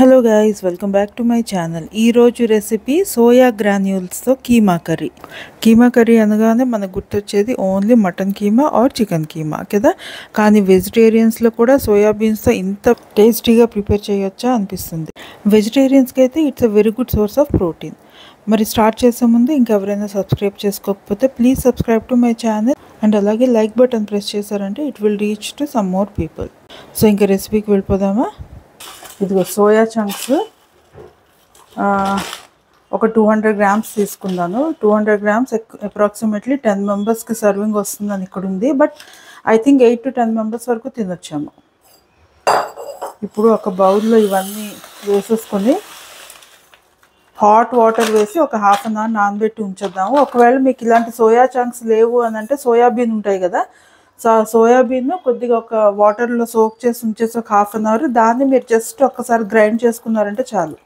Hello guys, welcome back to my channel. ఈరోజు recipe soya గ్రాన్యూల్స్తో keema curry. Keema curry అనగానే మనకు గుర్తొచ్చేది only mutton keema or chicken keema కదా. కానీ వెజిటేరియన్స్లో కూడా సోయాబీన్స్తో ఇంత టేస్టీగా ప్రిపేర్ చేయొచ్చా అనిపిస్తుంది. వెజిటేరియన్స్కి అయితే it's a very good source of protein. మరి స్టార్ట్ చేసే ముందు ఇంకెవరైనా సబ్స్క్రైబ్ చేసుకోకపోతే please subscribe to my channel and అలాగే లైక్ బటన్ ప్రెస్ చేశారంటే it will reach to some more people. So ఇంకా రెసిపీకి వెళ్ళిపోదామా. ఇదిగో సోయా చంక్స్ ఒక 200 గ్రామ్స్ తీసుకున్నాను. 200 గ్రామ్స్ అప్రాక్సిమేట్లీ 10 మెంబర్స్కి సర్వింగ్ వస్తుందని ఇక్కడ ఉంది. But I think 8 to 10 members వరకు తినొచ్చాము. ఇప్పుడు ఒక బౌల్లో ఇవన్నీ వేసేసుకొని హాట్ వాటర్ వేసి ఒక హాఫ్ అన్ అవర్ నానబెట్టి ఉంచేద్దాము. ఒకవేళ మీకు ఇలాంటి సోయా చంక్స్ లేవు అని అంటే సోయాబీన్ ఉంటాయి కదా, సో ఆ సోయాబీన్ కొద్దిగా ఒక వాటర్లో సోక్ చేసి ఉంచేసి ఒక హాఫ్ అన్ అవర్ దాన్ని మీరు జస్ట్ ఒక్కసారి గ్రైండ్ చేసుకున్నారంటే చాలు.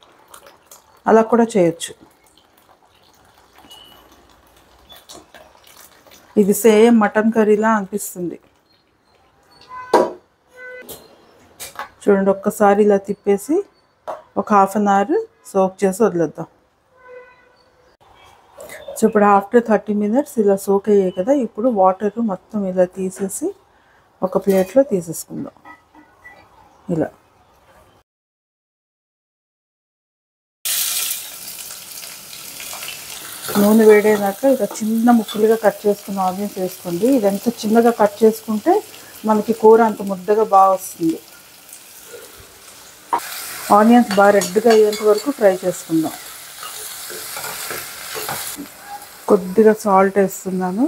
అలా కూడా చేయొచ్చు. ఇది సేమ్ మటన్ కర్రీలా అనిపిస్తుంది. చూడండి, ఒక్కసారి ఇలా తిప్పేసి ఒక హాఫ్ అన్ అవర్ సోక్ చేసి వదిలేద్దాం. సో ఇప్పుడు ఆఫ్టర్ 30 minutes ఇలా సోక్ అయ్యాయి కదా, ఇప్పుడు వాటర్ మొత్తం ఇలా తీసేసి ఒక ప్లేట్లో తీసేసుకుందాం. ఇలా నూనె వేడైనాక ఇలా చిన్న ముక్కలుగా కట్ చేసుకున్న ఆనియన్స్ వేసుకోండి. ఇదంతా చిన్నగా కట్ చేసుకుంటే మనకి కూర అంత ముద్దగా బాగా వస్తుంది. ఆనియన్స్ బాగా రెడ్గా అయ్యేంత వరకు ఫ్రై చేసుకుందాం. కొద్దిగా సాల్ట్ వేస్తున్నాను,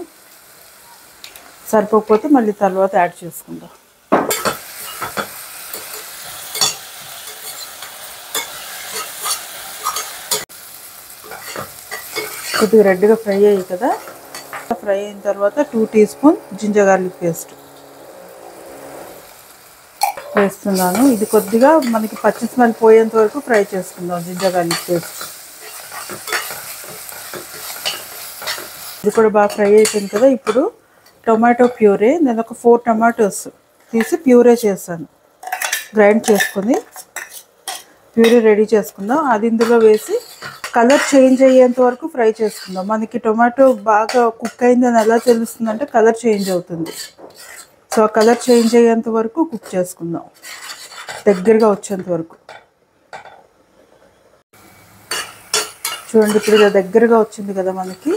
సరిపోకపోతే మళ్ళీ తర్వాత యాడ్ చేసుకుందాం. కొద్దిగా రెడ్గా ఫ్రై అయ్యాయి కదా, ఫ్రై అయిన తర్వాత 2 teaspoon జింజర్ గార్లిక్ పేస్ట్ వేస్తున్నాను. ఇది కొద్దిగా మనకి పచ్చి స్మెల్ పోయేంత వరకు ఫ్రై చేసుకుందాం. జింజర్ గార్లిక్ పేస్ట్ ఇది కూడా బాగా ఫ్రై అయిపోయింది కదా. ఇప్పుడు టొమాటో ప్యూరే, నేను ఒక 4 tomatoes తీసి ప్యూరే చేశాను. గ్రైండ్ చేసుకొని ప్యూరే రెడీ చేసుకుందాం. అది ఇందులో వేసి కలర్ చేంజ్ అయ్యేంత వరకు ఫ్రై చేసుకుందాం. మనకి టొమాటో బాగా కుక్ అయిందని ఎలా తెలుస్తుందంటే కలర్ చేంజ్ అవుతుంది. సో ఆ కలర్ చేంజ్ అయ్యేంత వరకు కుక్ చేసుకుందాం, దగ్గరగా వచ్చేంత వరకు. చూడండి, ఇప్పుడు ఇలా దగ్గరగా వచ్చింది కదా మనకి.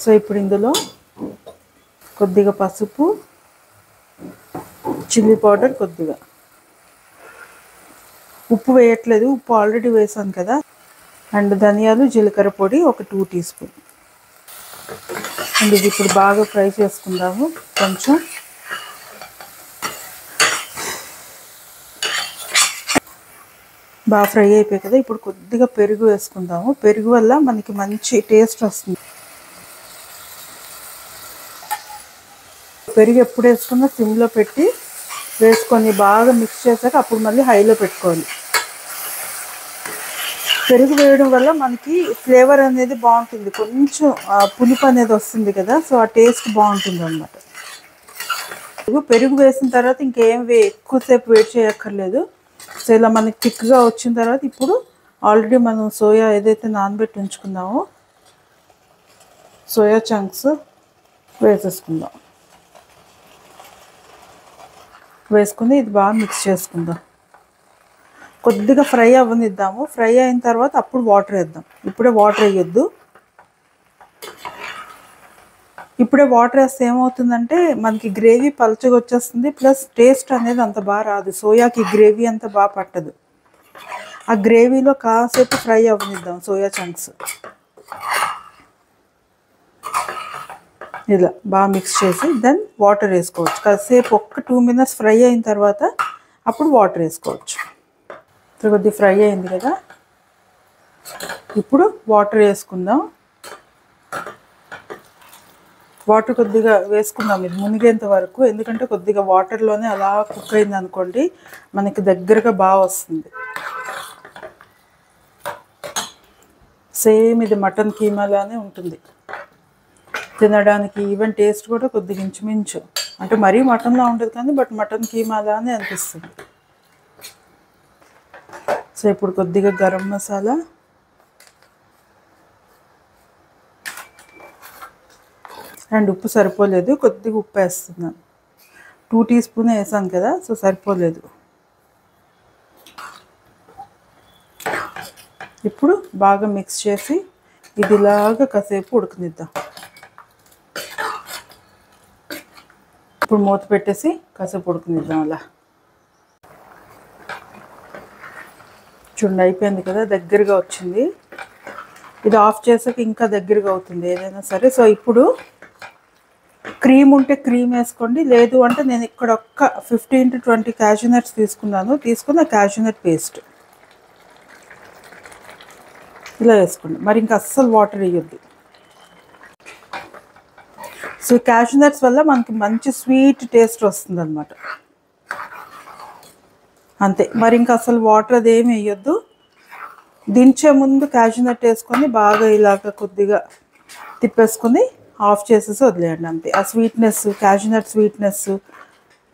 సో ఇప్పుడు ఇందులో కొద్దిగా పసుపు, చిల్లీ పౌడర్, కొద్దిగా ఉప్పు వేయట్లేదు, ఉప్పు ఆల్రెడీ వేసాను కదా. అండ్ ధనియాలు, జీలకర్ర పొడి ఒక 2 teaspoon. అండ్ ఇది ఇప్పుడు బాగా ఫ్రై చేసుకుందాము. కొంచెం బాగా ఫ్రై అయిపోయి కదా, ఇప్పుడు కొద్దిగా పెరుగు వేసుకుందాము. పెరుగు వల్ల మనకి మంచి టేస్ట్ వస్తుంది. పెరుగు ఎప్పుడు వేసుకున్నా సిమ్లో పెట్టి వేసుకొని బాగా మిక్స్ చేశాక అప్పుడు మళ్ళీ హైలో పెట్టుకోవాలి. పెరుగు వేయడం వల్ల మనకి ఫ్లేవర్ అనేది బాగుంటుంది, కొంచెం పులుపు అనేది వస్తుంది కదా, సో ఆ టేస్ట్ బాగుంటుంది అన్నమాట. పెరుగు వేసిన తర్వాత ఇంకేం ఎక్కువసేపు వెయిట్ చేయక్కర్లేదు. సో ఇలా మనకి థిక్గా వచ్చిన తర్వాత ఇప్పుడు ఆల్రెడీ మనం సోయా ఏదైతే నానబెట్టి ఉంచుకున్నామో సోయా చంక్స్ వేసేసుకుందాం. వేసుకుని ఇది బాగా మిక్స్ చేసుకుందాం. కొద్దిగా ఫ్రై అవ్వనిద్దాము. ఫ్రై అయిన తర్వాత అప్పుడు వాటర్ వేద్దాం. ఇప్పుడే వాటర్ వేయొద్దు. ఇప్పుడే వాటర్ వేస్తే ఏమవుతుందంటే మనకి గ్రేవీ పలుచగా వచ్చేస్తుంది, ప్లస్ టేస్ట్ అనేది అంత బాగా రాదు. సోయాకి గ్రేవీ అంత బాగా పట్టదు. ఆ గ్రేవీలో కాసేపు ఫ్రై అవ్వనిద్దాం సోయా చంక్స్. ఇలా బాగా మిక్స్ చేసి దెన్ వాటర్ వేసుకోవచ్చు. కాసేపు ఒక్క 2 minutes ఫ్రై అయిన తర్వాత అప్పుడు వాటర్ వేసుకోవచ్చు. కొద్దిగా ఫ్రై అయింది కదా, ఇప్పుడు వాటర్ వేసుకుందాం. వాటర్ కొద్దిగా వేసుకుందాం ఇది మునిగేంత వరకు, ఎందుకంటే కొద్దిగా వాటర్లోనే అలా కుక్ అయింది అనుకోండి మనకి దగ్గరగా బాగా వస్తుంది. సేమ్ ఇది మటన్ కీమాలానే ఉంటుంది తినడానికి. ఈవెన్ టేస్ట్ కూడా కొద్దిగా ఇంచుమించు, అంటే మరీ మటన్లా ఉంటుంది కానీ బట్ మటన్ కీమాలానే అనిపిస్తుంది. సో ఇప్పుడు కొద్దిగా గరం మసాలా, అండ్ ఉప్పు సరిపోలేదు, కొద్దిగా ఉప్పు వేస్తున్నాను. 2 టీ స్పూన్ వేసాను కదా, సో సరిపోలేదు. ఇప్పుడు బాగా మిక్స్ చేసి ఇదిలాగా కాసేపు ఉడకనిద్దాం. ఇప్పుడు మూత పెట్టేసి కాసేపు ఉడకనిద్దాం. అలా చూడండి, అయిపోయింది కదా, దగ్గరగా వచ్చింది. ఇది ఆఫ్ చేసాక ఇంకా దగ్గరగా అవుతుంది ఏదైనా సరే. సో ఇప్పుడు క్రీమ్ ఉంటే క్రీమ్ వేసుకోండి, లేదు అంటే నేను ఇక్కడ ఒక్క 15 to 20 క్యాష్యూ నట్స్ తీసుకున్న క్యాష్యూ నట్ పేస్ట్ ఇలా వేసుకోండి. మరి ఇంకా అస్సలు వాటర్ వేయొద్దు. సో క్యాష్యూ నట్స్ వల్ల మనకి మంచి స్వీట్ టేస్ట్ వస్తుంది అనమాట. అంతే, మరి ఇంకా అసలు వాటర్ అదేమి వేయొద్దు. దించే ముందు క్యాష్యూ నట్ వేసుకొని బాగా ఇలాగ కొద్దిగా తిప్పేసుకొని ఆఫ్ చేసేసి వదిలేయండి. అంతే, ఆ స్వీట్నెస్, క్యాష్యూ నట్ స్వీట్నెస్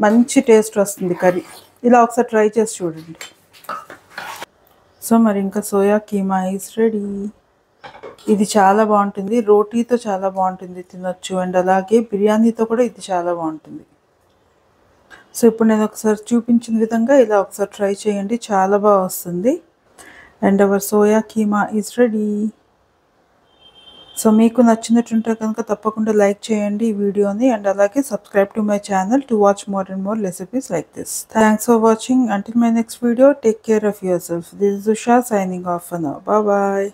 మంచి టేస్ట్ వస్తుంది కర్రీ. ఇలా ఒకసారి ట్రై చేసి చూడండి. సో మరి ఇంకా సోయా కీమా ఈజ్ రెడీ. ఇది చాలా బాగుంటుంది, రోటీతో చాలా బాగుంటుంది, తినొచ్చు. అండ్ అలాగే బిర్యానీతో కూడా ఇది చాలా బాగుంటుంది. సో ఇప్పుడు నేను ఒకసారి చూపించిన విధంగా ఇలా ఒకసారి ట్రై చేయండి, చాలా బాగా వస్తుంది. And hour soya keema is ready. So మీకు నచ్చినట్టుంటే కనుక తప్పకుండా లైక్ చేయండి ఈ వీడియోని, అండ్ అలాగే subscribe to my channel to watch more and more recipes like this. Thanks for watching. Until my next video, take care of yourself. This is Usha signing off for now. Bye bye.